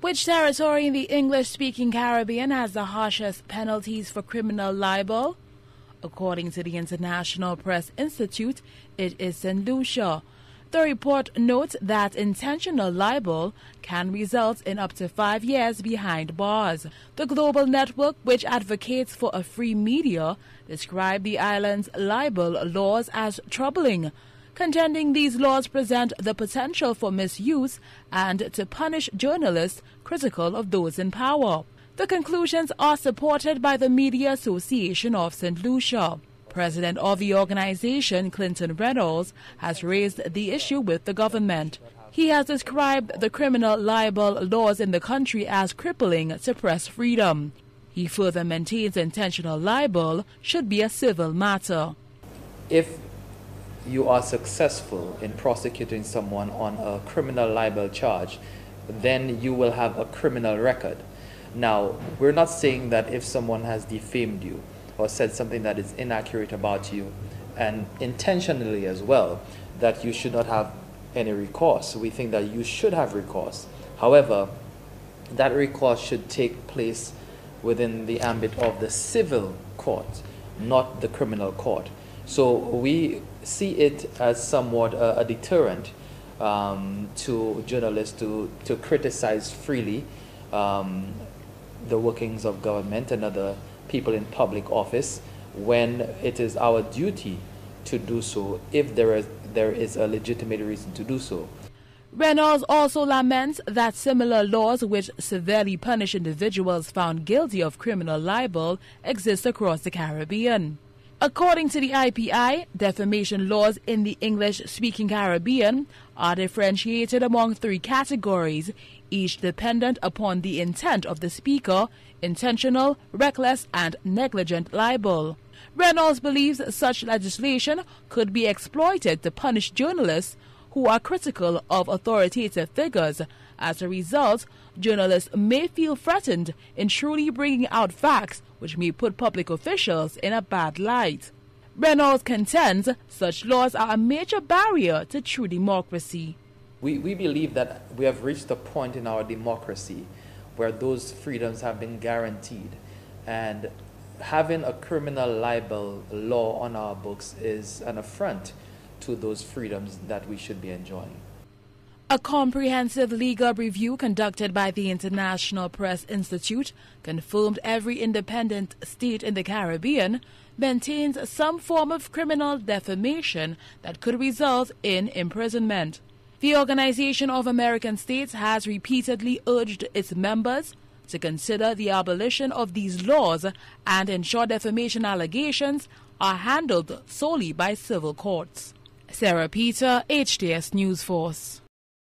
Which territory in the English-speaking Caribbean has the harshest penalties for criminal libel? According to the International Press Institute, it is Saint Lucia. The report notes that intentional libel can result in up to 5 years behind bars. The global network, which advocates for a free media, described the island's libel laws as troubling, contending these laws present the potential for misuse and to punish journalists critical of those in power. The conclusions are supported by the Media Association of Saint Lucia. President of the organization, Clinton Reynolds, has raised the issue with the government. He has described the criminal libel laws in the country as crippling to press freedom. He further maintains intentional libel should be a civil matter. If you are successful in prosecuting someone on a criminal libel charge, then you will have a criminal record. Now, we're not saying that if someone has defamed you or said something that is inaccurate about you, and intentionally as well, that you should not have any recourse. We think that you should have recourse. However, that recourse should take place within the ambit of the civil court, not the criminal court. So we see it as somewhat a deterrent to journalists to criticize freely the workings of government and other people in public office, when it is our duty to do so if there is a legitimate reason to do so. Reynolds also laments that similar laws which severely punish individuals found guilty of criminal libel exist across the Caribbean. According to the IPI, defamation laws in the English-speaking Caribbean are differentiated among 3 categories, each dependent upon the intent of the speaker: intentional, reckless, and negligent libel. Reynolds believes such legislation could be exploited to punish journalists who are critical of authoritative figures. As a result, journalists may feel threatened in truly bringing out facts which may put public officials in a bad light. Reynolds contends such laws are a major barrier to true democracy. We believe that we have reached a point in our democracy where those freedoms have been guaranteed, and having a criminal libel law on our books is an affront to those freedoms that we should be enjoying. A comprehensive legal review conducted by the International Press Institute confirmed every independent state in the Caribbean maintains some form of criminal defamation that could result in imprisonment. The Organization of American States has repeatedly urged its members to consider the abolition of these laws and ensure defamation allegations are handled solely by civil courts. Sarah Peter, HTS News Force.